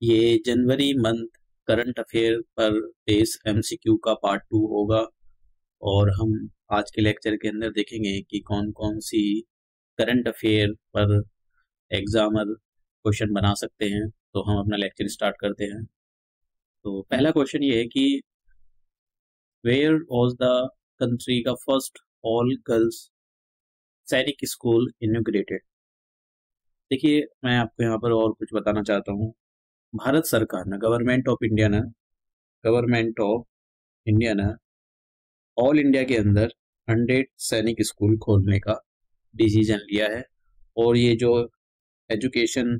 ये जनवरी month current affair पर base MCQ का पार्ट 2 होगा। और हम आज के लेक्चर के अंदर देखेंगे कि कौन कौन सी करंट अफेयर पर एग्जामर क्वेश्चन बना सकते हैं। तो हम अपना लेक्चर स्टार्ट करते हैं। तो पहला क्वेश्चन ये है कि वेयर वॉज द कंट्री का फर्स्ट ऑल गर्ल्स सैनिक स्कूल इनॉग्रेटेड। देखिए, मैं आपको यहाँ पर और कुछ बताना चाहता हूँ। भारत सरकार ने, गवर्नमेंट ऑफ इंडिया ने ऑल इंडिया के अंदर 100 सैनिक स्कूल खोलने का डिसीजन लिया है। और ये जो एजुकेशन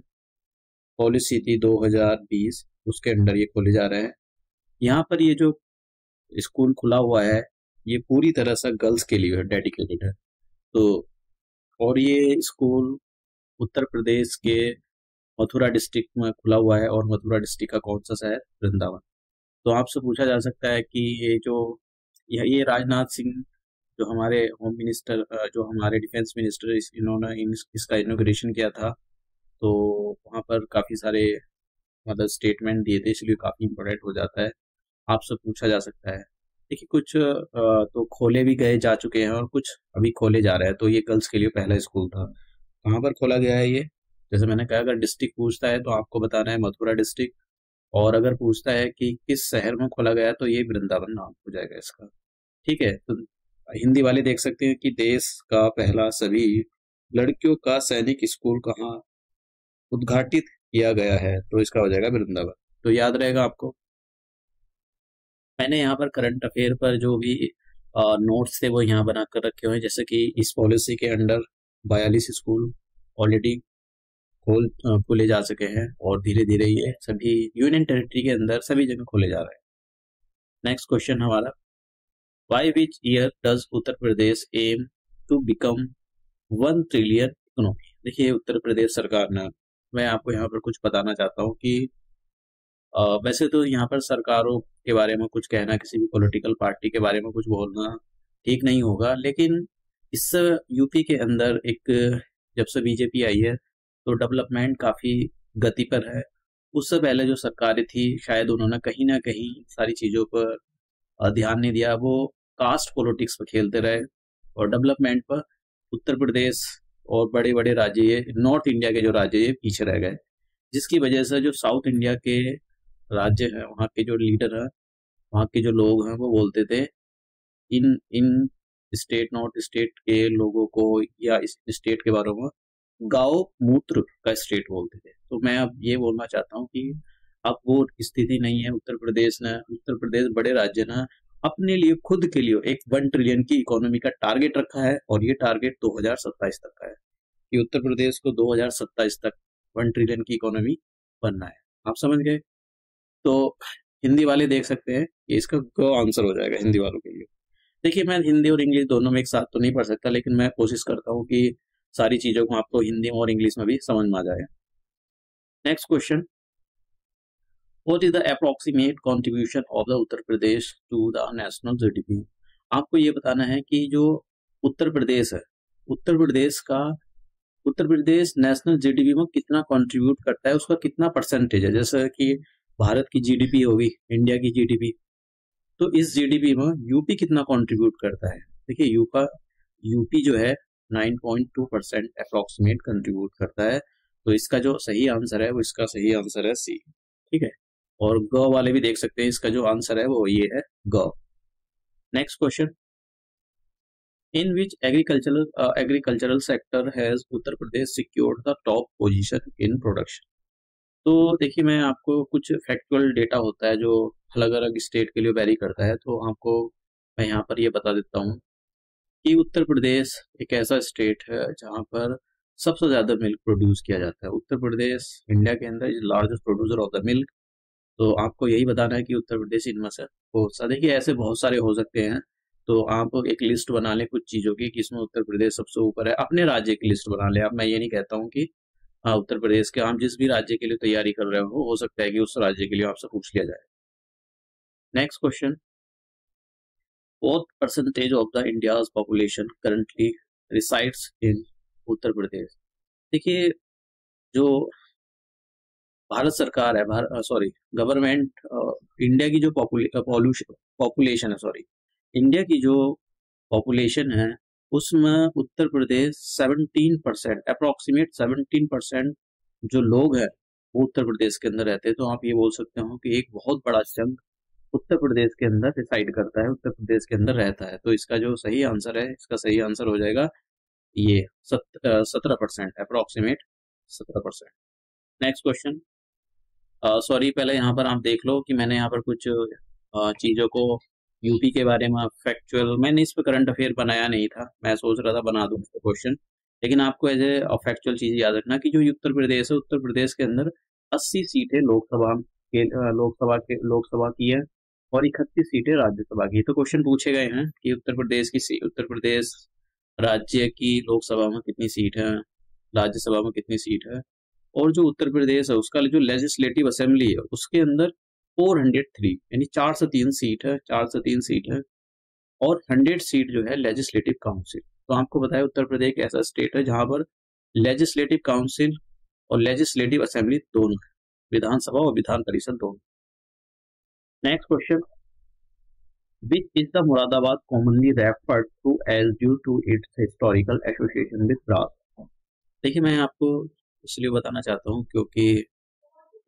पॉलिसी थी 2020, उसके अंडर ये खोले जा रहे हैं। यहाँ पर ये जो स्कूल खुला हुआ है, ये पूरी तरह से गर्ल्स के लिए डेडिकेटेड है। तो और ये स्कूल उत्तर प्रदेश के मथुरा डिस्ट्रिक्ट में खुला हुआ है। और मथुरा डिस्ट्रिक्ट का कौन सा शहर? वृंदावन। तो आपसे पूछा जा सकता है कि ये राजनाथ सिंह, जो हमारे होम मिनिस्टर, जो हमारे डिफेंस मिनिस्टर, इन्होंने इसका इनॉग्रेशन किया था। तो वहाँ पर काफ़ी सारे मतलब स्टेटमेंट दिए थे, इसलिए काफ़ी इम्पोर्टेंट हो जाता है। आपसे पूछा जा सकता है। देखिए, कुछ तो खोले भी गए जा चुके हैं और कुछ अभी खोले जा रहे हैं। तो ये गर्ल्स के लिए पहला स्कूल था। कहाँ पर खोला गया है ये? जैसे मैंने कहा, अगर डिस्ट्रिक्ट पूछता है तो आपको बताना है मथुरा डिस्ट्रिक्ट। और अगर पूछता है कि किस शहर में खोला गया, तो ये वृंदावन नाम हो जाएगा इसका। ठीक है। तो हिंदी वाले देख सकते हैं कि देश का पहला सभी लड़कियों का सैनिक स्कूल कहाँ उद्घाटित किया गया है, तो इसका हो जाएगा वृंदावन। तो याद रहेगा आपको। मैंने यहाँ पर करंट अफेयर पर जो भी नोट्स थे वो यहाँ बना कर रखे हुए हैं। जैसे कि इस पॉलिसी के अंडर 42 स्कूल ऑलरेडी खोले जा चुके हैं। और धीरे धीरे ये सभी यूनियन टेरिटरी के अंदर सभी जगह खोले जा रहे हैं। नेक्स्ट क्वेश्चन हमारा, by which year does Uttar Pradesh aim to become 1 trillion economy. देखिए, उत्तर प्रदेश सरकार ने, मैं आपको यहाँ पर कुछ बताना चाहता हूँ कि वैसे तो यहाँ पर सरकारों के बारे में कुछ कहना, किसी भी पॉलिटिकल पार्टी के बारे में कुछ बोलना ठीक नहीं होगा। लेकिन इस यूपी के अंदर एक, जब से बीजेपी आई है तो डेवलपमेंट काफी गति पर है। उससे पहले जो सरकारें थी, शायद उन्होंने कहीं ना कहीं सारी चीजों पर ध्यान नहीं दिया। वो कास्ट पॉलिटिक्स पर खेलते रहे और डेवलपमेंट पर उत्तर प्रदेश और बड़े बड़े राज्य, ये नॉर्थ इंडिया के जो राज्य, ये पीछे रह गए। जिसकी वजह से जो साउथ इंडिया के राज्य हैं, वहाँ के जो लीडर हैं, वहाँ के जो लोग हैं, वो बोलते थे इन इन स्टेट, नॉर्थ स्टेट के लोगों को या इस स्टेट के बारे में गांव मूत्र का स्टेट बोलते थे। तो मैं अब ये बोलना चाहता हूँ कि अब वो स्थिति नहीं है। उत्तर प्रदेश बड़े राज्य ने अपने लिए, खुद के लिए एक 1 ट्रिलियन की इकोनॉमी का टारगेट रखा है। और ये टारगेट 2027 तक का है कि उत्तर प्रदेश को 2027 तक 1 ट्रिलियन की इकोनॉमी बनना है। आप समझ गए? तो हिंदी वाले देख सकते हैं कि इसका गो आंसर हो जाएगा हिंदी वालों के लिए। देखिए, मैं हिंदी और इंग्लिश दोनों में एक साथ तो नहीं पढ़ सकता, लेकिन मैं कोशिश करता हूँ कि सारी चीजों को आपको हिंदी और इंग्लिश में भी समझ में आ जाए। Next question, what is the approximate contribution of the Uttar Pradesh to the national GDP. आपको ये बताना है कि जो उत्तर प्रदेश है, उत्तर प्रदेश का उत्तर प्रदेश नेशनल जीडीपी में कितना कंट्रीब्यूट करता है, उसका कितना परसेंटेज है। जैसे कि भारत की जीडीपी होगी, इंडिया की जीडीपी, तो इस जीडीपी में यूपी कितना कंट्रीब्यूट करता है। देखिए, यूपी जो है 9.2% अप्रोक्सीमेट कंट्रीब्यूट करता है। तो इसका जो सही आंसर है, वो इसका सही आंसर है सी। ठीक है। और ग वाले भी देख सकते हैं, इसका जो आंसर है वो ये है ग। Next question, in which agricultural sector has Uttar Pradesh secured the top position in production. तो देखिए, मैं आपको कुछ फैक्चुअल डेटा होता है जो अलग अलग स्टेट के लिए वेरी करता है, तो आपको मैं यहाँ पर ये बता देता हूँ कि उत्तर प्रदेश एक ऐसा स्टेट है जहाँ पर सबसे ज्यादा मिल्क प्रोड्यूस किया जाता है। उत्तर प्रदेश इंडिया के अंदर largest producer of the milk. तो आपको यही बताना है कि उत्तर प्रदेश इनमें से बहुत सा, देखिए ऐसे बहुत सारे हो सकते हैं। तो आप एक लिस्ट बना लें कुछ चीजों की कि इसमें उत्तर प्रदेश सबसे ऊपर है। अपने राज्य की लिस्ट बना लें। अब मैं ये नहीं कहता हूँ कि हाँ, उत्तर प्रदेश के, आप जिस भी राज्य के लिए तैयारी कर रहे हो सकता है कि उस राज्य के लिए आपसे पूछ लिया जाए। Next question, what percentage of the India's population currently resides in Uttar Pradesh. देखिए, जो भारत सरकार है, सॉरी, गवर्नमेंट, इंडिया की जो पॉपुलेशन है, सॉरी, इंडिया की जो पॉपुलेशन है, उसमें उत्तर प्रदेश 17%, अप्रोक्सीमेट 17% जो लोग हैं वो उत्तर प्रदेश के अंदर रहते हैं। तो आप ये बोल सकते हो कि एक बहुत बड़ा चंक उत्तर प्रदेश के अंदर रिसाइड करता है, उत्तर प्रदेश के अंदर रहता है। तो इसका जो सही आंसर है, इसका सही आंसर हो जाएगा ये 17%, अप्रोक्सीमेट 17%। Next question. सॉरी, पहले यहाँ पर आप देख लो कि मैंने यहाँ पर कुछ चीज़ों को यूपी के बारे में फैक्चुअल, मैंने इस पर करंट अफेयर बनाया नहीं था, मैं सोच रहा था बना दूँ इसका क्वेश्चन, लेकिन आपको एज ए फैक्चुअल चीज़ याद रखना कि जो ये उत्तर प्रदेश है, उत्तर प्रदेश के अंदर 80 सीटें लोकसभा की है और 31 सीटें राज्यसभा की। तो क्वेश्चन पूछे गए हैं कि उत्तर प्रदेश राज्य की लोकसभा में कितनी सीट है, राज्यसभा में कितनी सीट है, और जो उत्तर प्रदेश है उसका जो लेजिस्लेटिव असेंबली है उसके अंदर 403 यानी 403 सीट है, 403 सीट है, और 100 सीट जो है लेजिस्लेटिव काउंसिल। तो आपको बताया उत्तर प्रदेश एक ऐसा स्टेट है जहां पर लेजिस्लेटिव काउंसिल और लेजिस्लेटिव असेंबली दोनों है, विधानसभा और विधान परिषद दोनों। Next question, which is the Moradabad commonly referred to as due to its historical association with brass. देखिए, मैं आपको इसलिए बताना चाहता हूँ क्योंकि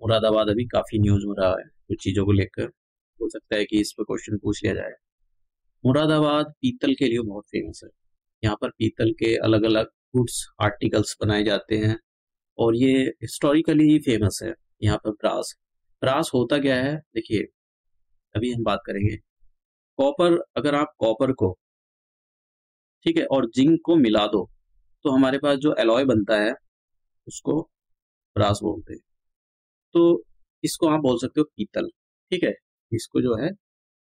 मुरादाबाद अभी काफी न्यूज में रहा है कुछ चीजों को लेकर, हो सकता है कि इस पर क्वेश्चन पूछ लिया जाए। मुरादाबाद पीतल के लिए बहुत फेमस है, यहाँ पर पीतल के अलग अलग गुड्स आर्टिकल्स बनाए जाते हैं, और ये हिस्टोरिकली ही फेमस है। यहाँ पर ब्रास, ब्रास होता क्या है, देखिए अभी हम बात करेंगे। कॉपर, अगर आप कॉपर को, ठीक है, और जिंक को मिला दो तो हमारे पास जो एलॉय बनता है उसको ब्रास बोलते हैं। तो इसको आप बोल सकते हो पीतल, ठीक है, इसको जो है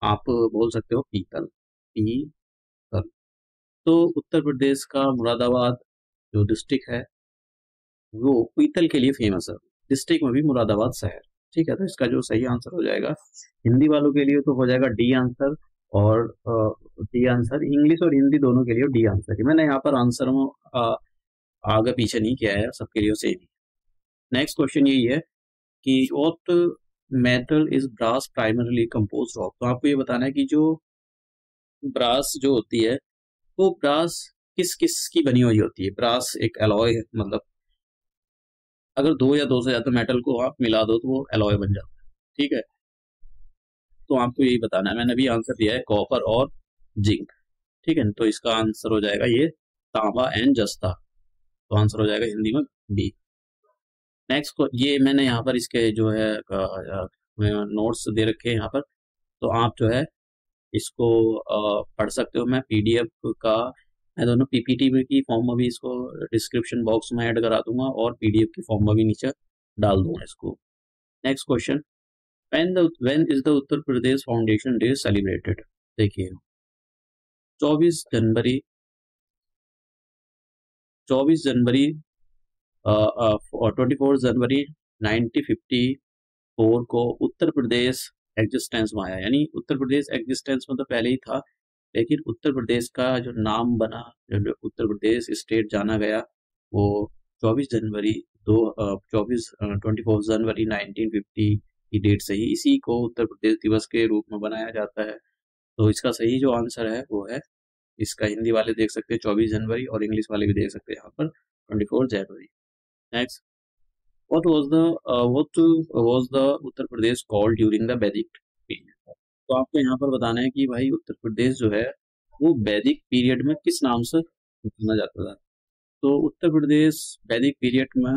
आप बोल सकते हो पीतल, पीतल। तो उत्तर प्रदेश का मुरादाबाद जो डिस्ट्रिक्ट है वो पीतल के लिए फेमस है, डिस्ट्रिक्ट में भी मुरादाबाद शहर, ठीक है। तो इसका जो सही आंसर हो जाएगा हिंदी वालों के लिए तो हो जाएगा डी आंसर, और डी आंसर, इंग्लिश और हिंदी दोनों के लिए डी आंसर है। मैंने यहाँ पर आंसर में आगे पीछे नहीं किया है, सबके लिए सेम ही। नेक्स्ट क्वेश्चन यही है कि what metal is brass primarily composed of. तो आपको ये बताना है कि जो ब्रास जो होती है वो ब्रास किस किस की बनी हुई होती है। ब्रास एक एलॉय है, मतलब अगर दो या दो से ज्यादा मेटल को आप मिला दो तो वो एलॉय बन जाता है, ठीक है। तो आपको यही बताना है, मैंने अभी आंसर दिया है कॉपर और जिंक, ठीक है। तो इसका आंसर हो जाएगा ये तांबा एंड जस्ता, तो आंसर हो जाएगा हिंदी में बी। नेक्स्ट को, ये मैंने यहाँ पर इसके जो है नोट्स दे रखे हैं यहाँ पर, तो आप जो है इसको पढ़ सकते हो। मैं पीडीएफ का, मैं दोनों पीपीटी की फॉर्म में भी इसको डिस्क्रिप्शन बॉक्स में ऐड करा दूंगा और पीडीएफ की फॉर्म में भी नीचे डाल दूंगा इसको। Next question, when is the Uttar Pradesh foundation day celebrated. देखिए 24 जनवरी 24 जनवरी 1954 को उत्तर प्रदेश एग्जिस्टेंस में आया, यानी उत्तर प्रदेश एग्जिस्टेंस में तो पहले ही था, लेकिन उत्तर प्रदेश का जो नाम बना, जो उत्तर प्रदेश स्टेट जाना गया, वो 24 जनवरी दो 24 जनवरी 1950 की डेट से ही इसी को उत्तर प्रदेश दिवस के रूप में बनाया जाता है। तो इसका सही जो आंसर है वो है, इसका हिंदी वाले देख सकते हैं 24 जनवरी और इंग्लिश वाले भी देख सकते हैं यहाँ पर 24 जनवरी। Next, what was the Uttar Pradesh called during the Vedic period. तो आपको यहाँ पर बताना है कि भाई उत्तर प्रदेश जो है वो वैदिक पीरियड में किस नाम से जाना जाता था। तो उत्तर प्रदेश वैदिक पीरियड में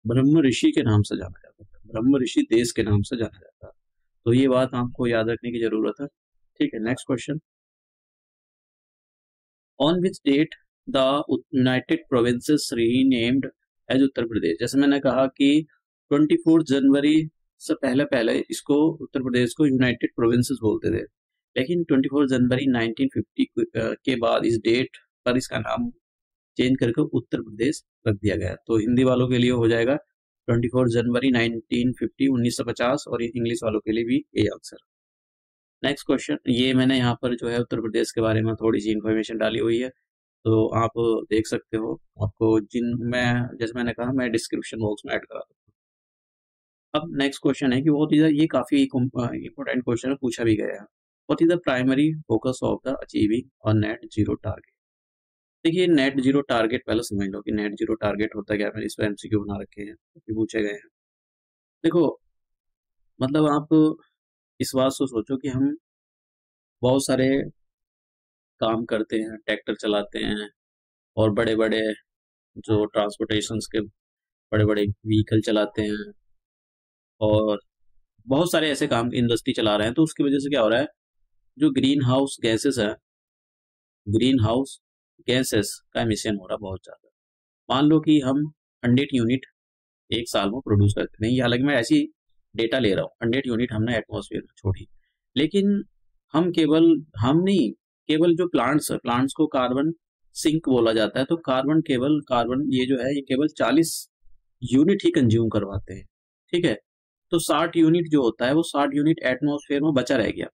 ब्रह्म ऋषि के नाम से जाना जाता था, ब्रह्म ऋषि देश के नाम से जाना जाता है। तो ये बात आपको याद रखने की जरूरत है, ठीक है। Next question, on which date the United Provinces renamed as Uttar Pradesh. जैसे मैंने कहा कि 24 जनवरी से पहले पहले इसको उत्तर प्रदेश को यूनाइटेड प्रोविंसेस बोलते थे, लेकिन 24 जनवरी 1950 के बाद इस डेट पर इसका नाम चेंज करके उत्तर प्रदेश रख दिया गया। तो हिंदी वालों के लिए हो जाएगा 24 जनवरी 1950 1950, और इंग्लिश वालों के लिए भी ये आंसर। नेक्स्ट क्वेश्चन, ये मैंने यहाँ पर जो है उत्तर प्रदेश के बारे में थोड़ी सी इन्फॉर्मेशन डाली हुई है, तो आप देख सकते हो। आपको जिन मैं, जैसे मैंने कहा, मैं डिस्क्रिप्शन बॉक्स में ऐड करा दूँ। अब नेक्स्ट क्वेश्चन है कि व्हाट इज ये काफी इंपॉर्टेंट क्वेश्चन है, पूछा भी गया है। What is the primary focus of the achieving a net zero target. देखिए नेट जीरो टारगेट पहले समझ लो कि नेट जीरो टारगेट होता क्या है। मैंने इस पर एमसीक्यू बना रखे हैं, तो पूछे गए हैं। देखो मतलब आप इस बात से सोचो कि हम बहुत सारे काम करते हैं, ट्रैक्टर चलाते हैं और बड़े बड़े जो ट्रांसपोर्टेशन के बड़े बड़े व्हीकल चलाते हैं और बहुत सारे ऐसे काम इंडस्ट्री चला रहे हैं, तो उसकी वजह से क्या हो रहा है, जो ग्रीन हाउस गैसेस है, ग्रीन हाउस गैसेस का एमिशन हो रहा है बहुत ज़्यादा। मान लो कि हम 100 यूनिट एक साल में प्रोड्यूस करते हैं, हालांकि मैं ऐसी डेटा ले रहा हूँ, 100 यूनिट हमने एटमॉस्फेयर में छोड़ी, लेकिन हम केवल हम नहीं, केवल जो प्लांट्स को कार्बन सिंक बोला जाता है, तो कार्बन ये जो है ये केवल 40 यूनिट ही कंज्यूम करवाते हैं। ठीक है, तो 60 यूनिट जो होता है वो 60 यूनिट एटमॉस्फेयर में बचा रह गया।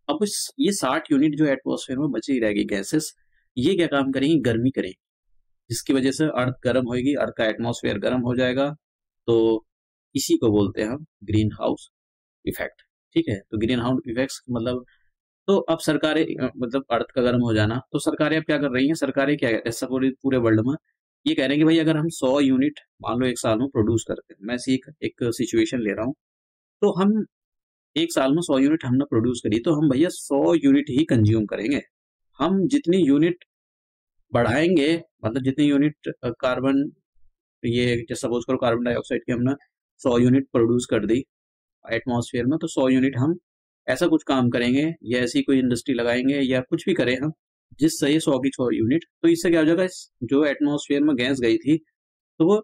अब ये 60 यूनिट जो एटमॉस्फेयर में बची रहेगी गैसेस, ये क्या काम करेंगी, गर्मी करेंगी, जिसकी वजह से अर्थ गर्म होगी, अर्थ का एटमॉस्फेयर गर्म हो जाएगा। तो इसी को बोलते हैं हम ग्रीन हाउस इफेक्ट। ठीक है, तो ग्रीन हाउस इफेक्ट मतलब, तो अब सरकारें मतलब अर्थ का गर्म हो जाना, तो सरकारें अब क्या कर रही हैं, सरकारें क्या ऐसा पूरे वर्ल्ड में ये कह रहे हैं कि भाई अगर हम 100 यूनिट मान लो एक साल में प्रोड्यूस करते हैं, मैं एक सिचुएशन ले रहा हूँ, तो हम एक साल में 100 यूनिट हमने प्रोड्यूस करी, तो हम भैया 100 यूनिट ही कंज्यूम करेंगे। हम जितनी यूनिट बढ़ाएंगे, मतलब जितनी यूनिट कार्बन, ये जैसे सपोज करो कार्बन डाइऑक्साइड की हमने 100 यूनिट प्रोड्यूस कर दी एटमॉस्फेयर में, तो 100 यूनिट हम ऐसा कुछ काम करेंगे या ऐसी कोई इंडस्ट्री लगाएंगे या कुछ भी करें हम, जिससे ये 100 की 100 यूनिट, तो इससे क्या हो जाएगा, जो एटमॉस्फेयर में गैस गई थी तो वो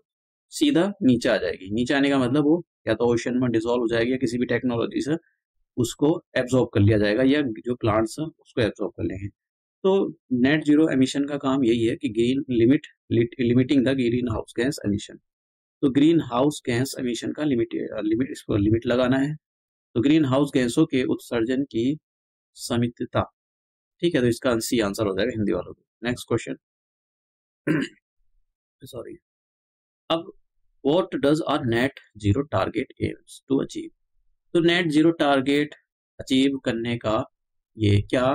सीधा नीचे आ जाएगी। नीचे आने का मतलब वो या तो ओशन में डिसॉल्व हो जाएगी या किसी भी टेक्नोलॉजी से उसको एब्जॉर्ब कर लिया जाएगा, या जो प्लांट्स हैं उसको एब्जॉर्ब कर लेंगे। तो नेट जीरो एमिशन का काम यही है कि gain limiting the green house gas emission. तो ग्रीन हाउस गैस एमिशन का इसको लिमिट लगाना है। तो ग्रीन हाउस गैसों के उत्सर्जन की समितता। ठीक है, तो इसका सी आंसर हो जाएगा हिंदी वालों को। Next question sorry. अब what does our net zero target aims to achieve. तो नेट जीरो टारगेट अचीव करने का ये क्या,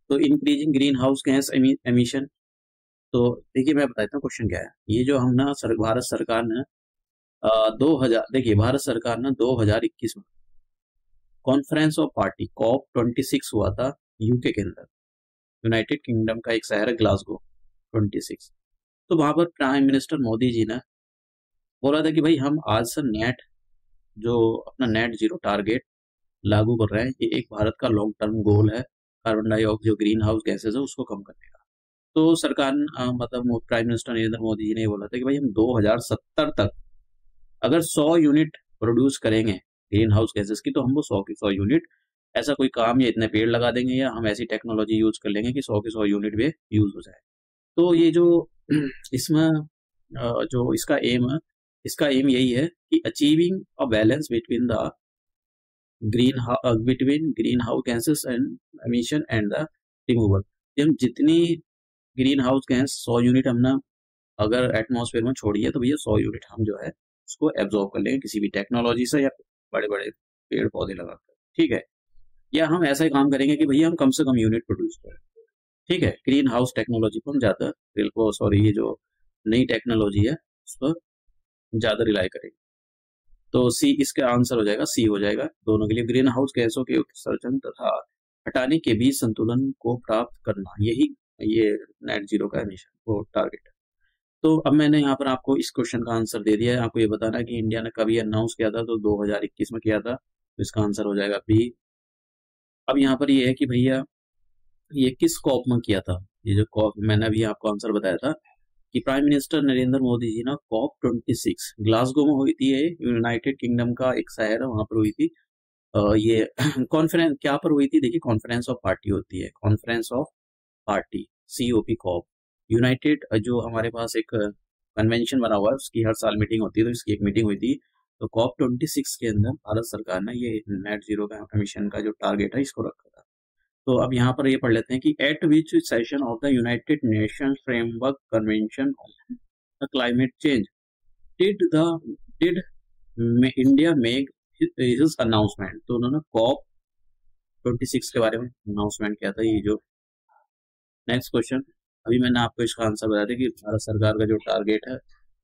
तो increasing green house gas emission. तो देखिए मैं बताता हूँ क्वेश्चन क्या है। ये जो हम ना भारत सरकार ने 2000, देखिए भारत सरकार ने 2021 में कॉन्फ्रेंस ऑफ पार्टी COP26 हुआ था यूके के अंदर, यूनाइटेड किंगडम का एक शहर है ग्लासगो 26। तो वहां पर प्राइम मिनिस्टर मोदी जी ने बोला था कि भाई हम आज से नेट, जो अपना नेट जीरो टारगेट लागू कर रहे हैं, ये एक भारत का लॉन्ग टर्म गोल है कार्बन डाइऑक्साइड जो ग्रीन हाउस गैसेज है उसको कम करने का। तो सरकार मतलब प्राइम मिनिस्टर नरेंद्र मोदी जी ने बोला था कि भाई हम 2070 तक अगर 100 यूनिट प्रोड्यूस करेंगे ग्रीन हाउस गैसेस की, तो हम वो 100 की 100 यूनिट ऐसा कोई काम या इतने पेड़ लगा देंगे या हम ऐसी टेक्नोलॉजी यूज कर लेंगे कि 100 की 100 यूनिट भी यूज हो जाए। तो ये जो इसमें जो इसका एम यही है कि achieving a balance between green house gases and emission and the removal. हम जितनी ग्रीन हाउस गैस 100 यूनिट हमने अगर एटमॉस्फेयर में छोड़ी है, तो भैया 100 यूनिट हम जो है उसको एब्जॉर्ब कर लेंगे किसी भी टेक्नोलॉजी से या बड़े बड़े पेड़ पौधे लगाकर। ठीक है, या हम ऐसा ही काम करेंगे कि भैया हम कम से कम यूनिट प्रोड्यूस करें। ठीक है, ग्रीन हाउस टेक्नोलॉजी पर हम ज्यादा ये जो नई टेक्नोलॉजी है उस पर ज्यादा रिलाई करेंगे। तो सी इसका आंसर हो जाएगा, सी हो जाएगा दोनों के लिए। ग्रीन हाउस गैसों के उत्सर्जन तथा हटाने के बीच संतुलन को प्राप्त करना, यही ये नेट जीरो का मिशन वो टारगेट है। तो अब मैंने यहाँ पर आपको इस क्वेश्चन का आंसर दे दिया है। आपको ये बताना है कि इंडिया ने कभी अनाउंस किया था, तो 2021 में किया था, तो इसका आंसर हो जाएगा बी। अब यहाँ पर ये है कि भैया ये किस कॉप में किया था। ये जो कॉप मैंने अभी आपको आंसर बताया था कि प्राइम मिनिस्टर नरेंद्र मोदी जी ना COP26 ग्लासगो में हुई थी। ये यूनाइटेड किंगडम का एक शहर है, वहां पर हुई थी। ये कॉन्फ्रेंस क्या पर हुई थी, देखिए कॉन्फ्रेंस ऑफ पार्टी होती है, conference of party COP COP. United जो हमारे पास एक कन्वेंशन बना हुआ है उसकी हर साल मीटिंग होती है, तो इसकी एक मीटिंग हुई थी। तो COP26 के अंदर भारत सरकार ने ये नेट जीरो का एमिशन का जो टारगेट है इसको रखा था। तो अब यहाँ पर ये पढ़ लेते हैं कि eight which session of the United nation framework convention on climate change did India make his announcement, तो उन्होंने कॉप 26 के बारे में अनाउंसमेंट किया था, ये जो। नेक्स्ट क्वेश्चन, अभी मैंने आपको इसका आंसर बताया था कि भारत सरकार का जो टारगेट है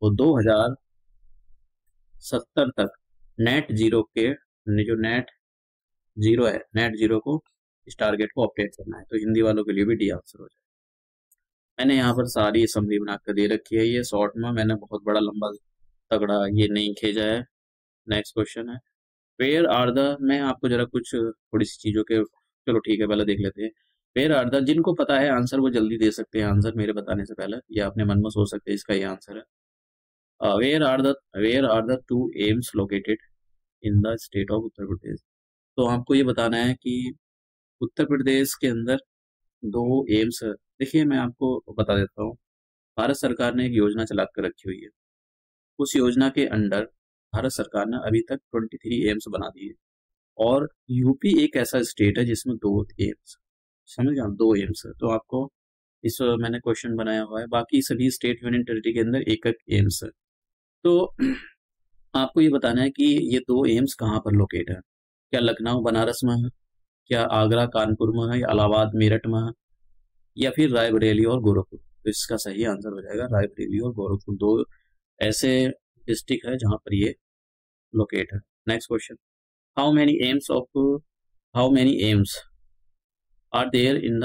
वो 2070 तक नेट जीरो के, जो नेट जीरो है, नेट जीरो को, इस टारगेट को ऑब्टेन करना है। तो हिंदी वालों के लिए भी डी आंसर हो जाए। मैंने यहाँ पर सारी असम्बली बनाकर दे रखी है, ये शॉर्ट में, मैंने बहुत बड़ा लंबा तगड़ा ये नहीं खींचा है। नेक्स्ट क्वेश्चन है, वेयर आर द, मैं आपको जरा कुछ थोड़ी सी चीज़ों के, चलो ठीक है पहले देख लेते हैं। वेयर आर द, जिनको पता है आंसर वो जल्दी दे सकते हैं आंसर मेरे बताने से पहले, या अपने मन में सोच सकते हैं इसका ये आंसर है। Where are the two AIIMS located in the state of Uttar Pradesh. तो आपको ये बताना है कि उत्तर प्रदेश के अंदर दो एम्स है। देखिए मैं आपको बता देता हूँ, भारत सरकार ने एक योजना चला कर रखी हुई है। उस योजना के अंडर भारत सरकार ने अभी तक 23 एम्स बना दिए, और यूपी एक ऐसा स्टेट है जिसमें 2 एम्स, समझ गए आप, 2 एम्स है। तो आपको इस मैंने क्वेश्चन बनाया हुआ है, बाकी सभी स्टेट यूनियन टेरिटरी के अंदर एक एक एम्स है। तो आपको ये बताना है कि ये 2 एम्स कहाँ पर लोकेट है, क्या लखनऊ बनारस में है, क्या आगरा कानपुर में है, या इलाहाबाद मेरठ में है, या फिर रायबरेली और गोरखपुर। तो इसका सही आंसर हो जाएगा रायबरेली और गोरखपुर, 2 ऐसे डिस्ट्रिक्ट है जहाँ पर ये लोकेट है। Next question, how many AIIMS how many AIIMS are there in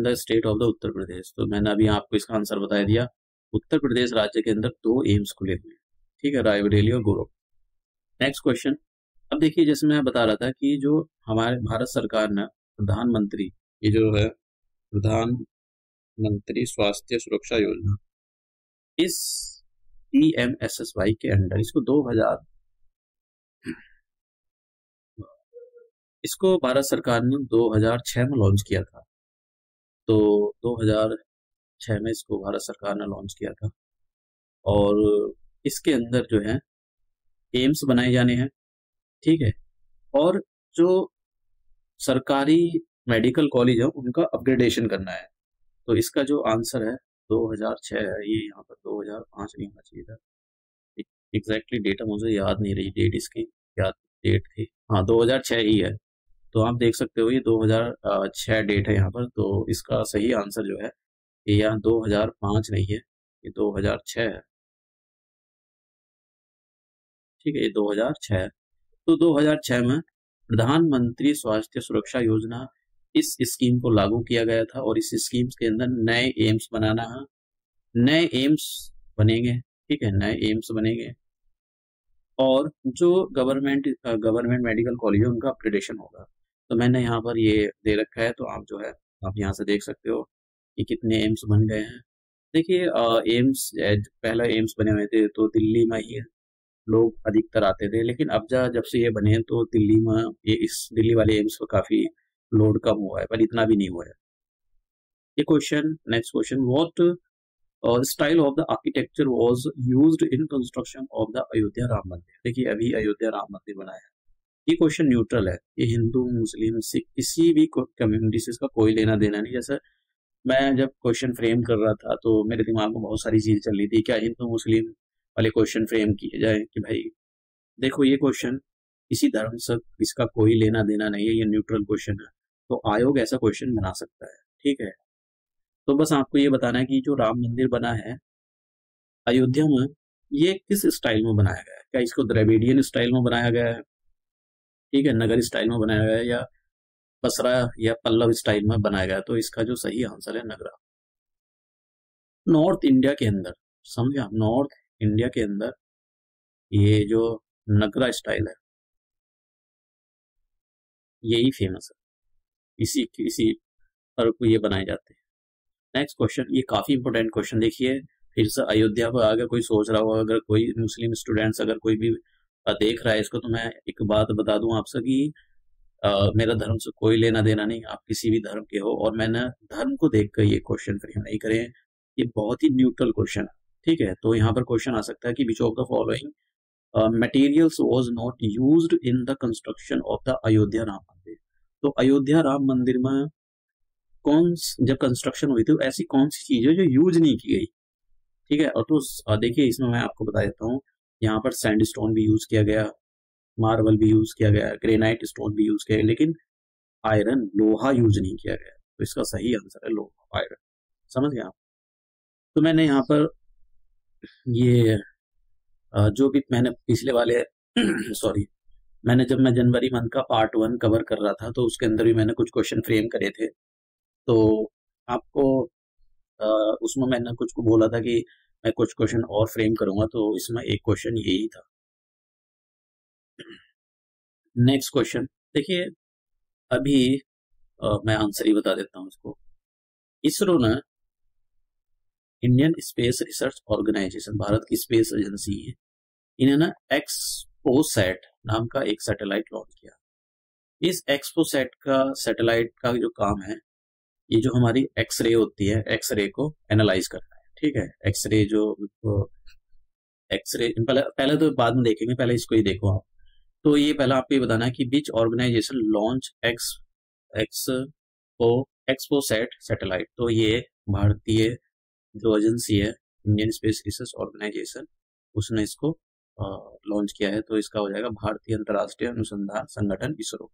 the state of the Uttar Pradesh. तो मैंने अभी आपको इसका आंसर बता दिया, उत्तर प्रदेश राज्य के अंदर 2 एम्स खुले हुए हैं, ठीक है, रायबरेली और गोरखपुर। नेक्स्ट क्वेश्चन, अब देखिए जैसे मैं बता रहा था कि जो हमारे भारत सरकार ने प्रधानमंत्री, ये जो है प्रधानमंत्री स्वास्थ्य सुरक्षा योजना, इस PMSSY के अंडर इसको भारत सरकार ने 2006 में लॉन्च किया था। तो 2006 में इसको भारत सरकार ने लॉन्च किया था, और इसके अंदर जो है एम्स बनाए जाने हैं, ठीक है, और जो सरकारी मेडिकल कॉलेज है उनका अपग्रेडेशन करना है। तो इसका जो आंसर है 2006 है, ये यहाँ पर 2005 नहीं होना चाहिए था, एग्जैक्टली डेटा मुझे याद नहीं रही, डेट इसकी क्या डेट थी, हाँ 2006 ही है। तो आप देख सकते हो ये 2006 डेट है यहाँ पर, तो इसका सही आंसर जो है ये यहाँ 2005 नहीं है, ये 2006 है, ठीक है, ये 2006 है। तो 2006 में प्रधानमंत्री स्वास्थ्य सुरक्षा योजना, इस स्कीम को लागू किया गया था, और इस स्कीम के अंदर नए एम्स बनाना है, नए एम्स बनेंगे, ठीक है, नए एम्स बनेंगे, और जो गवर्नमेंट मेडिकल कॉलेज है उनका अपग्रेडेशन होगा। तो मैंने यहाँ पर ये दे रखा है, तो आप जो है आप यहाँ से देख सकते हो कि कितने एम्स बन गए हैं। देखिए एम्स, पहला एम्स बने हुए थे तो दिल्ली में ही लोग अधिकतर आते थे, लेकिन अब जब से ये बने हैं तो दिल्ली में इस दिल्ली वाले एम्स पर काफी लोड कम हुआ है, पर इतना भी नहीं हुआ है। ये question, next question, what style of the architecture was used in construction of the Ayodhya Ram मंदिर। देखिए अभी अयोध्या राम मंदिर बना है, ये क्वेश्चन न्यूट्रल है, ये हिंदू मुस्लिम सिख किसी भी कम्युनिटी से इसका कोई लेना देना नहीं। जैसे मैं जब क्वेश्चन फ्रेम कर रहा था तो मेरे दिमाग में बहुत सारी चीज चल रही थी, क्या हिंदू मुस्लिम वाले क्वेश्चन फ्रेम किए जाए, कि भाई देखो ये क्वेश्चन किसी धर्म से इसका कोई लेना देना नहीं है, ये न्यूट्रल क्वेश्चन है, तो आयोग ऐसा क्वेश्चन बना सकता है, ठीक है। तो बस आपको ये बताना है कि जो राम मंदिर बना है अयोध्या में, ये किस स्टाइल में बनाया गया है, क्या इसको द्रविडियन स्टाइल में बनाया गया है, ठीक है, नगर स्टाइल में बनाया गया है, या बसरा या पल्लव स्टाइल में बनाया गया है। तो इसका जो सही आंसर है नगरा। नॉर्थ इंडिया के अंदर, समझे आप, नॉर्थ इंडिया के अंदर ये जो नगरा स्टाइल है यही फेमस है, इसी इसी पर को ये बनाए जाते हैं। नेक्स्ट क्वेश्चन, ये काफी इंपॉर्टेंट क्वेश्चन, देखिए फिर से अयोध्या पर अगर कोई सोच रहा हो, अगर कोई मुस्लिम स्टूडेंट्स अगर कोई भी देख रहा है इसको, तो मैं एक बात बता दूं आपसे कि मेरा धर्म से कोई लेना देना नहीं, आप किसी भी धर्म के हो, और मैंने धर्म को देखकर ये क्वेश्चन फ्रेम नहीं करे, ये बहुत ही न्यूट्रल क्वेश्चन है, ठीक है। तो यहाँ पर क्वेश्चन आ सकता है कि which of the following materials was not used in the construction of the Ayodhya Ram मंदिर। तो अयोध्या राम मंदिर में जब कंस्ट्रक्शन हुई थी तो ऐसी कौन सी चीज है जो यूज नहीं की गई, ठीक है। और तो देखिए इसमें मैं आपको बता देता हूँ यहाँ पर सैंडस्टोन भी यूज किया गया, मार्बल भी यूज किया गया, ग्रेनाइट स्टोन भी यूज किया गया, लेकिन आयरन लोहा यूज नहीं किया गया। तो इसका सही आंसर है लोहा, आयरन। समझ गए आप? तो मैंने यहाँ पर ये जो भी मैंने पिछले वाले सॉरी, मैं जनवरी मंथ का पार्ट 1 कवर कर रहा था, तो उसके अंदर भी मैंने कुछ क्वेश्चन फ्रेम करे थे। तो आपको उसमें मैंने कुछ को बोला था कि मैं कुछ क्वेश्चन और फ्रेम करूंगा, तो इसमें एक क्वेश्चन यही था। नेक्स्ट क्वेश्चन देखिए, अभी मैं आंसर ही बता देता हूँ इसको। इसरो ने, Indian Space Research Organisation, Bharat की स्पेस एजेंसी है, इन्होंने एक्सपोसैट नाम का एक सैटेलाइट लॉन्च किया। इस एक्सपोसैट का सैटेलाइट का जो काम है, ये जो हमारी एक्सरे होती है, एक्सरे को एनालाइज करना है। ठीक है, एक्सरे जो एक्सरे पहले तो बाद में देखेंगे, पहले इसको ही देखो आप। तो ये पहला आपको ये बताना है कि विच ऑर्गेनाइजेशन लॉन्च एक्सपोसैट सैटेलाइट। तो ये भारतीय जो एजेंसी है, इंडियन स्पेस रिसर्च ऑर्गेनाइजेशन, उसने इसको लॉन्च किया है। तो इसका हो जाएगा भारतीय अंतर्राष्ट्रीय अनुसंधान संगठन, इसरो।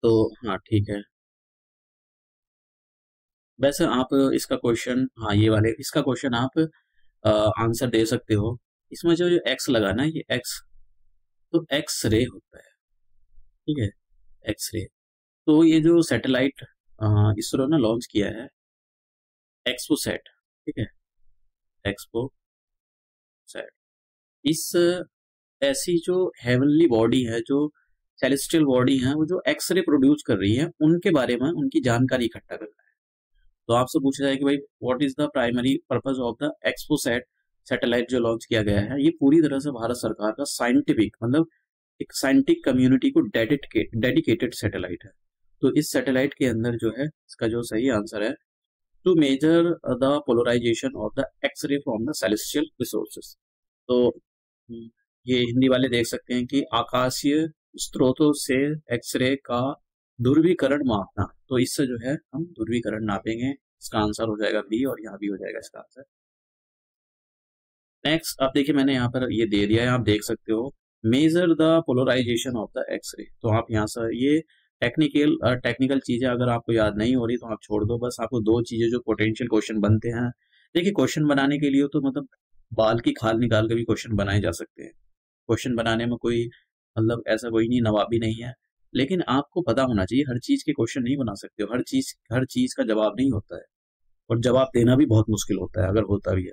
तो हाँ ठीक है। वैसे आप इसका क्वेश्चन, हाँ ये वाले इसका क्वेश्चन आप आंसर दे सकते हो। इसमें जो एक्स लगा ना, ये एक्स, तो एक्स रे होता है। ठीक है, एक्स रे। तो ये जो सैटेलाइट इसरो ने लॉन्च किया है, एक्सपोसैट, ठीक है, एक्सपोसैट, इस ऐसी जो हेवनली बॉडी है, जो सेलेस्टियल बॉडी है, वो जो एक्सरे प्रोड्यूस कर रही है, उनके बारे में उनकी जानकारी इकट्ठा करना है। तो आपसे पूछा जाए कि भाई what is the primary purpose of the XPoSat satellite जो लॉन्च किया गया है। ये पूरी तरह से भारत सरकार का साइंटिफिक, मतलब एक साइंटिफिक कम्युनिटी को डेडिकेटेड सैटेलाइट है। तो इस सैटेलाइट के अंदर जो है, इसका जो सही आंसर है, to measure the polarisation of the X ray from the celestial resources. तो ये हिंदी वाले देख सकते हैं कि आकाशीय स्रोतों से एक्सरे का ध्रुवीकरण मापना। तो इससे जो है हम ध्रुवीकरण नापेंगे। इसका आंसर हो जाएगा बी, और यहाँ भी हो जाएगा इसका आंसर। नेक्स्ट आप देखिए, मैंने यहाँ पर ये दे दिया है, आप देख सकते हो, measure the polarisation of the X ray. तो आप यहाँ से ये टेक्निकल चीजें अगर आपको याद नहीं हो रही तो आप छोड़ दो। बस आपको दो चीजें जो पोटेंशियल क्वेश्चन बनते हैं, देखिए क्वेश्चन बनाने के लिए तो मतलब बाल की खाल निकाल के भी क्वेश्चन बनाए जा सकते हैं। क्वेश्चन बनाने में कोई मतलब ऐसा कोई नहीं, नवाबी नहीं है, लेकिन आपको पता होना चाहिए, हर चीज के क्वेश्चन नहीं बना सकते हो, हर चीज का जवाब नहीं होता है, और जवाब देना भी बहुत मुश्किल होता है अगर होता भी है।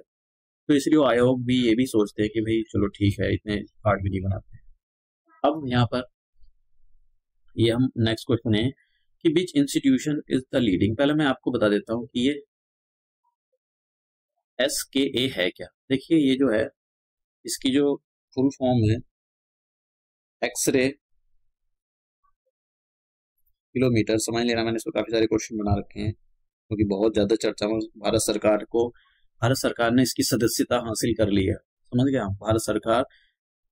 तो इसलिए आयोग भी ये भी सोचते हैं कि भाई चलो ठीक है, इतने हार्ड भी नहीं बनाते। अब यहाँ पर ये हम नेक्स्ट क्वेश्चन है कि विच इंस्टीट्यूशन इज द लीडिंग। पहले मैं आपको बता देता हूँ कि ये SKA है क्या। देखिए ये जो है, इसकी जो फुल फॉर्म है, एक्सरे किलोमीटर। समझ लेना, मैंने इसमें काफी सारे क्वेश्चन बना रखे हैं क्योंकि बहुत ज्यादा चर्चा में भारत सरकार ने इसकी सदस्यता हासिल कर ली है। समझ गया, भारत सरकार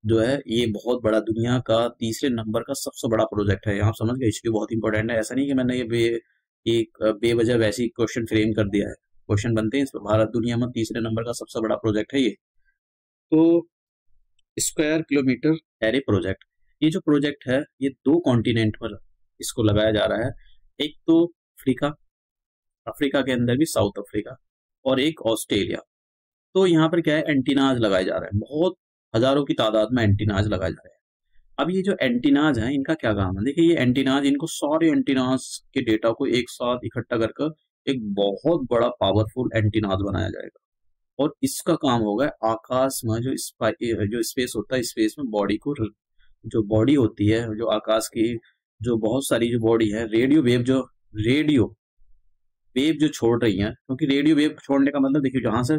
जो है ये बहुत बड़ा, दुनिया का तीसरे नंबर का सबसे बड़ा प्रोजेक्ट है। आप समझ गए, इसलिए बहुत इंपॉर्टेंट है। ऐसा नहीं कि मैंने ये बेवजह वैसी क्वेश्चन फ्रेम कर दिया है, क्वेश्चन बनते हैं इस पर। भारत दुनिया में तीसरे नंबर का सबसे बड़ा प्रोजेक्ट है ये। तो स्क्वायर किलोमीटर एरे प्रोजेक्ट, ये जो प्रोजेक्ट है ये 2 कॉन्टिनेंट पर इसको लगाया जा रहा है। एक तो अफ्रीका के अंदर भी साउथ अफ्रीका, और एक ऑस्ट्रेलिया। तो यहाँ पर क्या है, एंटीनाज लगाए जा रहे हैं, बहुत हजारों की तादाद में एंटीनाज लगाए जा रहे हैं। अब ये जो एंटीनाज हैं, इनका क्या काम है, देखिए ये एंटीनाज, इनको सारे एंटीनाज के डेटा को एक साथ इकट्ठा करके एक बहुत बड़ा पावरफुल एंटीनाज बनाया जाएगा, और इसका काम होगा आकाश में जो स्पेस होता है, स्पेस में बॉडी को, जो बॉडी होती है, जो आकाश की जो बहुत सारी जो बॉडी है, रेडियो वेव जो छोड़ रही है, क्योंकि रेडियो वेव छोड़ने का मतलब देखिए, जहां से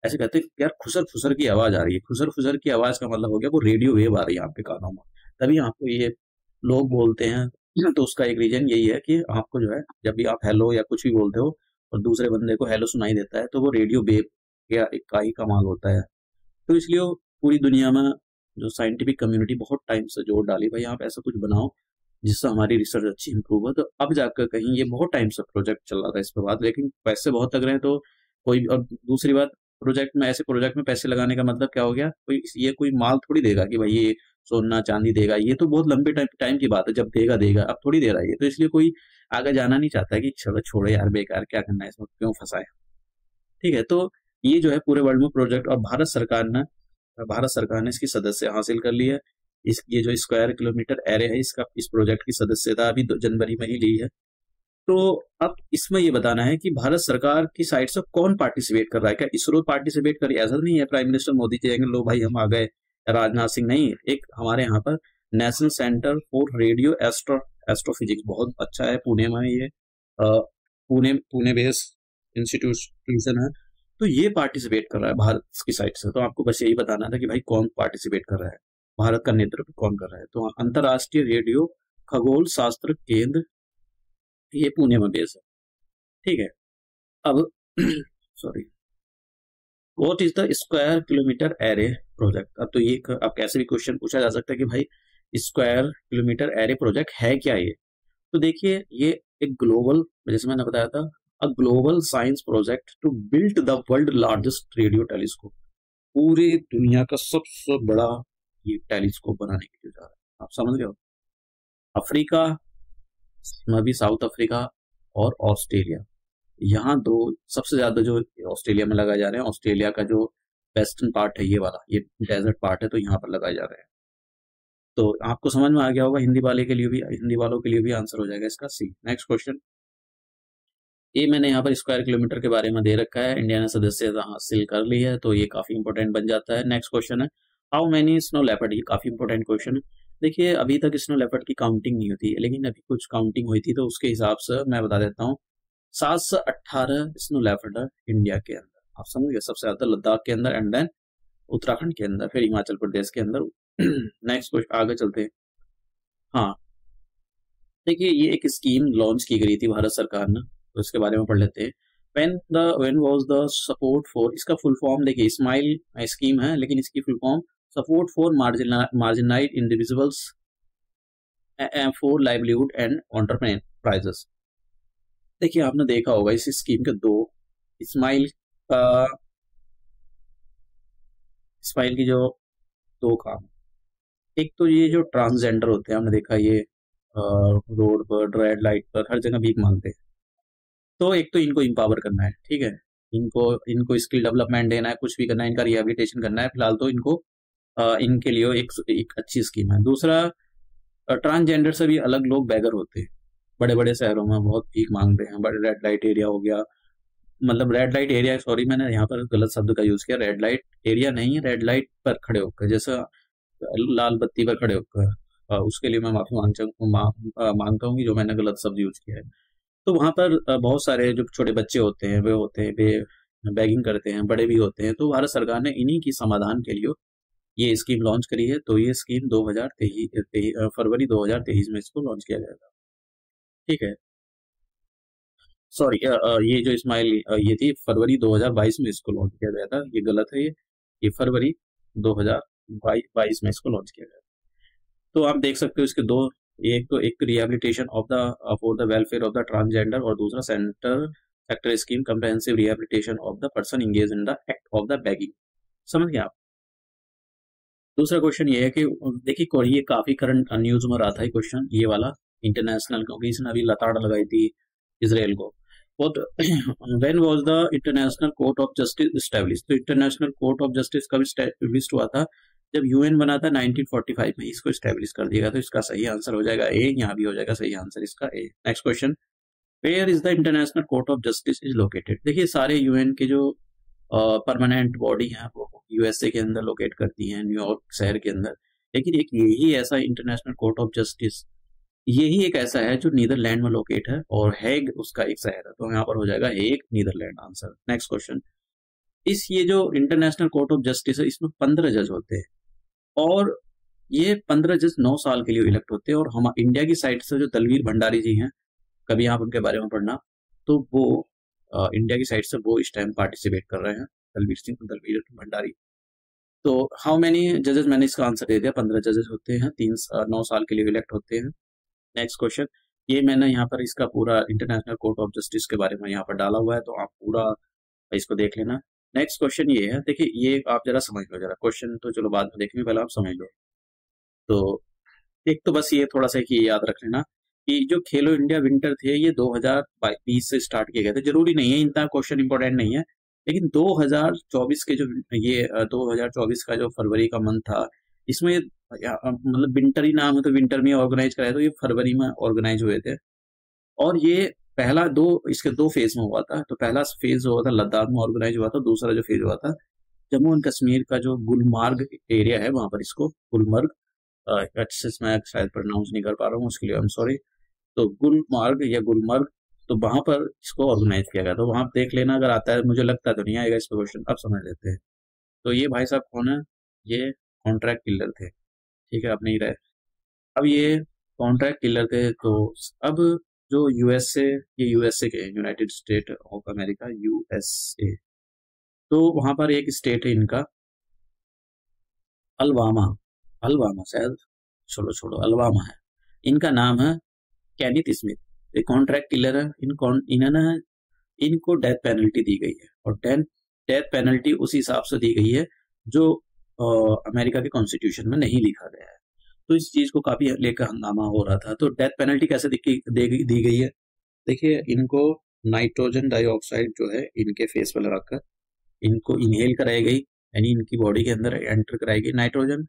ऐसे कहते हैं यार खुसर फुसर की आवाज आ रही है, खुसर फुसर की आवाज का मतलब हो गया वो रेडियो वेव आ रही है आपके कानों में, तभी आपको ये लोग बोलते हैं। तो उसका एक रीजन यही है कि आपको जो है, जब भी आप हेलो या कुछ भी बोलते हो और दूसरे बंदे को हेलो सुनाई देता है, तो वो रेडियो वेव या का ही कमाल होता है। तो इसलिए पूरी दुनिया में जो साइंटिफिक कम्युनिटी बहुत टाइम से जोर डाली, भाई आप ऐसा कुछ बनाओ जिससे हमारी रिसर्च अच्छी इंप्रूव हो। तो अब जाकर कहीं, ये बहुत टाइम से प्रोजेक्ट चल रहा था इस पर बात, लेकिन पैसे बहुत लग रहे हैं, तो कोई, और दूसरी बात, प्रोजेक्ट में, ऐसे प्रोजेक्ट में पैसे लगाने का मतलब क्या हो गया, कोई ये कोई माल थोड़ी देगा कि भाई ये सोना चांदी देगा, ये तो बहुत लंबे टाइम टाइम की बात है, जब देगा देगा, अब थोड़ी दे रहा है ये, तो इसलिए कोई आगे जाना नहीं चाहता है कि चलो छोड़ो यार, बेकार, क्या करना है इसमें, क्यों फंसा है। ठीक है, तो ये जो है पूरे वर्ल्ड में प्रोजेक्ट, और भारत सरकार ने इसकी सदस्य हासिल कर ली है। इस ये जो स्क्वायर किलोमीटर एरे है, इसका, इस प्रोजेक्ट की सदस्यता अभी जनवरी में ही ली है। तो अब इसमें ये बताना है कि भारत सरकार की साइड से कौन पार्टिसिपेट कर रहा है, क्या इसरो पार्टिसिपेट कर रही है? ऐसा तो नहीं है प्राइम मिनिस्टर मोदी जी आएंगे, लो भाई हम आ गए, राजनाथ सिंह नहीं, एक हमारे यहाँ पर national centre for radio astrophysics, बहुत अच्छा है, पुणे में है ये, पुणे पुणे बेस्ड इंस्टीट्यूशन है। तो ये पार्टिसिपेट कर रहा है भारत की साइड से, तो आपको बस यही बताना था कि भाई कौन पार्टिसिपेट कर रहा है, भारत का नेतृत्व कौन कर रहा है। तो अंतर्राष्ट्रीय रेडियो खगोल शास्त्र केंद्र, ये पुणे में बेस है। ठीक है, अब sorry, what is the square kilometre array project. अब तो ये अब कैसे भी क्वेश्चन पूछा जा सकता है कि भाई स्क्वायर किलोमीटर एरे प्रोजेक्ट है क्या ये। तो देखिए, ये एक ग्लोबल, जैसे मैंने बताया था, a global science project to build the world largest radio telescope, पूरी दुनिया का सबसे बड़ा ये टेलीस्कोप बनाने के लिए जा रहा है, आप समझ गए हो। अफ्रीका में भी, साउथ अफ्रीका और ऑस्ट्रेलिया, यहाँ दो सबसे ज्यादा जो ऑस्ट्रेलिया में लगाए जा रहे हैं, ऑस्ट्रेलिया का जो वेस्टर्न पार्ट है ये वाला, ये डेजर्ट पार्ट है, तो यहाँ पर लगाए जा रहे हैं। तो आपको समझ में आ गया होगा, हिंदी वालों के लिए भी आंसर हो जाएगा इसका सी। नेक्स्ट क्वेश्चन, ये मैंने यहाँ पर स्क्वायर किलोमीटर के बारे में दे रखा है, इंडिया ने सदस्यता हासिल कर ली है, तो ये काफी इंपोर्टेंट बन जाता है। नेक्स्ट क्वेश्चन है, हाउ मेनी स्नो लेपर्ड, ये काफी इंपोर्टेंट क्वेश्चन है। देखिए, अभी तक स्नो लेपर्ड की काउंटिंग नहीं होती है, लेकिन अभी कुछ काउंटिंग हुई थी, तो उसके हिसाब से मैं बता देता हूँ, 718 स्नो लेपर्ड है इंडिया के अंदर, आप समझ गए, सबसे ज्यादा लद्दाख के अंदर, एंड देन उत्तराखंड के अंदर, फिर हिमाचल प्रदेश के अंदर। नेक्स्ट क्वेश्चन, आगे चलते हैं। हाँ, देखिए, ये एक स्कीम लॉन्च की गई थी भारत सरकार ने, तो इसके बारे में पढ़ लेते हैं। When was the support for, इसका फुल फॉर्म देखिए, स्माइल स्कीम है, लेकिन इसकी full form support for marginalised individuals for livelihood and enterprises. देखिए, आपने देखा होगा इस स्कीम के दो, स्माइल स्माइल की जो दो काम, एक तो ये जो ट्रांसजेंडर होते हैं, हमने देखा ये रोड पर, रेड लाइट पर, हर जगह भीख मांगते हैं, तो एक तो इनको इम्पावर करना है, ठीक है, इनको इनको स्किल डेवलपमेंट देना है, कुछ भी करना है, इनका रिहेबिलिटेशन करना है फिलहाल, तो इनको इनके लिए एक अच्छी स्कीम है। दूसरा, ट्रांसजेंडर से भी अलग लोग बैगर होते हैं, बड़े बड़े शहरों में बहुत भीख मांगते हैं, बड़े रेड लाइट एरिया हो गया, मतलब रेड लाइट एरिया, सॉरी मैंने यहाँ पर गलत शब्द का यूज किया, रेड लाइट एरिया नहीं है, रेड लाइट पर खड़े होकर, जैसे लाल बत्ती पर खड़े होकर, उसके लिए मैं माफी मांगता हूँ कि जो मैंने गलत शब्द यूज किया है। तो वहां पर बहुत सारे जो छोटे बच्चे होते हैं, वे होते हैं, वे बैगिंग करते हैं, बड़े भी होते हैं, तो भारत सरकार ने इन्हीं की समाधान के लिए ये स्कीम लॉन्च करी है। तो ये स्कीम 2023 फरवरी 2023 में इसको लॉन्च किया गया था। ठीक है, सॉरी, ये जो स्माइल ये थी फरवरी 2022 में इसको लॉन्च किया गया था, ये गलत है, ये फरवरी 2022 में इसको लॉन्च किया गया था। तो आप देख सकते हो इसके दो, एक rehabilitation of the for the welfare of the transgender, और दूसरा sector scheme comprehensive rehabilitation of the person engage in the act of the bagging. समझ गए आप। दूसरा क्वेश्चन ये है कि देखिए, ये काफी करंट न्यूज में रहा था ये क्वेश्चन, ये वाला इंटरनेशनल, क्योंकि इसने अभी लताड़ लगाई थी इसराइल को। When was the international court of justice establish, तो इंटरनेशनल कोर्ट ऑफ जस्टिस कब एस्टैब्लिश हुआ था, जब यूएन बना था 1945 में, इसको एस्टैब्लिश कर दिया। तो इसका सही आंसर हो जाएगा ए, यहाँ भी हो जाएगा सही आंसर इसका A. Next question, where is the international court of justice is located. देखिए, सारे यूएन के जो परमानेंट बॉडी है वो यूएसए के अंदर लोकेट करती है, न्यूयॉर्क शहर के अंदर, लेकिन एक यही ऐसा इंटरनेशनल कोर्ट ऑफ जस्टिस, यही एक ऐसा है जो नीदरलैंड में लोकेट है, और हैग उसका एक शहर है, तो यहाँ पर हो जाएगा हैग नीदरलैंड आंसर। नेक्स्ट क्वेश्चन, ये जो इंटरनेशनल कोर्ट ऑफ जस्टिस है, इसमें 15 जज होते हैं, और ये 15 जज 9 साल के लिए इलेक्ट होते हैं, और हम इंडिया की साइड से जो दलवीर भंडारी जी हैं, कभी आप उनके बारे में पढ़ना, तो वो इंडिया की साइड से वो इस टाइम पार्टिसिपेट कर रहे हैं, दलवीर भंडारी। तो हाउ मेनी जजेस, मैंने इसका आंसर दे दिया, 15 जजेस होते हैं, 9 साल के लिए इलेक्ट होते हैं। नेक्स्ट क्वेश्चन, ये मैंने यहाँ पर इसका पूरा इंटरनेशनल कोर्ट ऑफ जस्टिस के बारे में यहाँ पर डाला हुआ है, तो आप पूरा इसको देख लेना। नेक्स्ट क्वेश्चन ये है, देखिए ये आप जरा समझ लो, जरा क्वेश्चन तो चलो बाद में देखेंगे, पहले आप समझ लो। तो एक तो बस ये थोड़ा सा कि याद रख लेना कि जो खेलो इंडिया विंटर थे ये 2020 से स्टार्ट किए गए थे। जरूरी नहीं है, इतना क्वेश्चन इंपॉर्टेंट नहीं है, लेकिन 2024 के जो ये 2024 का जो फरवरी का मंथ था, इसमें मतलब विंटर ही नाम है तो विंटर में ऑर्गेनाइज कराया, तो ये फरवरी में ऑर्गेनाइज हुए थे। और ये पहला दो इसके दो फेज में हुआ था। तो पहला फेज हुआ था लद्दाख में ऑर्गेनाइज हुआ था, दूसरा जो फेज हुआ था जम्मू एंड कश्मीर का जो गुलमार्ग एरिया है वहां पर इसको गुलमर्ग, अच्छे से मैं शायद प्रोनाउंस नहीं कर पा रहा हूँ, उसके लिए आई एम सॉरी। तो गुलमार्ग या गुलमर्ग, तो वहां पर इसको ऑर्गेनाइज किया गया। तो वहां देख लेना, अगर आता है, मुझे लगता तो नहीं आएगा इस पे क्वेश्चन, अब समझ लेते हैं। तो ये भाई साहब कौन है, ये कॉन्ट्रैक्ट किलर थे, ठीक है, अब नहीं रहे। अब ये कॉन्ट्रैक्ट किलर थे, तो अब जो यूएसए, ये यूएसए के United state of America, USA, तो वहां पर एक स्टेट है इनका अलवामा, अलवामा शायद, छोड़ो छोड़ो, अलवामा है। इनका नाम है केनिथ स्मिथ। ये कॉन्ट्रैक्ट किलर है। इन्होंने इनको डेथ पेनल्टी दी गई है, और डेथ पेनल्टी उस हिसाब से दी गई है जो अमेरिका के कॉन्स्टिट्यूशन में नहीं लिखा गया है। तो इस चीज को काफी लेकर हंगामा हो रहा था। तो डेथ पेनल्टी कैसे दी गई है, देखिए इनको नाइट्रोजन डाइऑक्साइड जो है इनके फेस पर लगाकर इनको इनहेल कराई गई, यानी इनकी बॉडी के अंदर एंटर कराई गई नाइट्रोजन।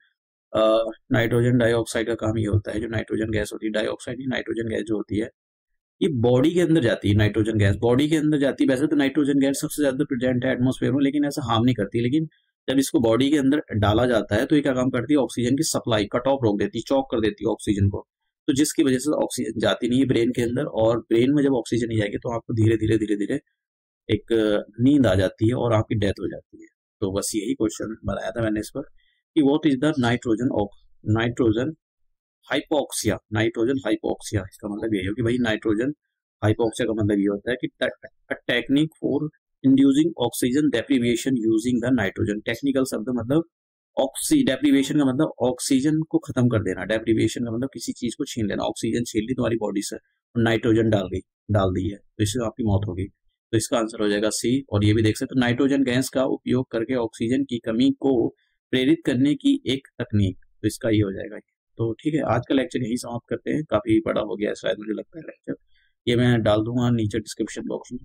नाइट्रोजन डाइऑक्साइड का काम ये होता है, जो नाइट्रोजन गैस होती है, डाइऑक्साइड नहीं, नाइट्रोजन गैस जो होती है, ये बॉडी के अंदर जाती है। नाइट्रोजन गैस बॉडी के अंदर जाती है। वैसे तो नाइट्रोजन गैस सबसे ज्यादा प्रेजेंट है एटमॉस्फेयर में, लेकिन ऐसा हार्म नहीं करती। लेकिन जब इसको बॉडी के अंदर डाला जाता है तो ये क्या काम करती है, ऑक्सीजन की सप्लाई कट ऑफ रोक देती है, चौक कर देती है ऑक्सीजन को। तो जिसकी वजह से ऑक्सीजन जाती नहीं है ब्रेन के अंदर, और ब्रेन में जब ऑक्सीजन नहीं जाएगी तो आपको धीरे धीरे धीरे धीरे एक नींद आ जाती है और आपकी डेथ हो जाती है। तो बस यही क्वेश्चन बनाया था मैंने इस पर कि what is the nitrogen hypoxia, nitrogen hypoxia, इसका मतलब ये है कि भाई नाइट्रोजन हाइपोक्सिया का मतलब ये होता है कि technique for inducing oxygen deprivation using the nitrogen. Technical शब्द मतलब डेप्रीविएशन का मतलब ऑक्सीजन को खत्म कर देना, डेप्रीविएशन का मतलब किसी चीज को छीन लेना। ऑक्सीजन छीन ली तुम्हारी बॉडी से और नाइट्रोजन डाल दी है, तो इससे आपकी मौत होगी। तो इसका आंसर हो जाएगा सी। और ये भी देख सकते हो, नाइट्रोजन गैस का उपयोग करके ऑक्सीजन की कमी को प्रेरित करने की एक तकनीक, तो इसका ये हो जाएगा। तो ठीक है, आज का लेक्चर यही समाप्त करते हैं, काफी बड़ा हो गया है शायद, मुझे लगता है लेक्चर। ये मैं डाल दूंगा नीचे डिस्क्रिप्शन बॉक्स में।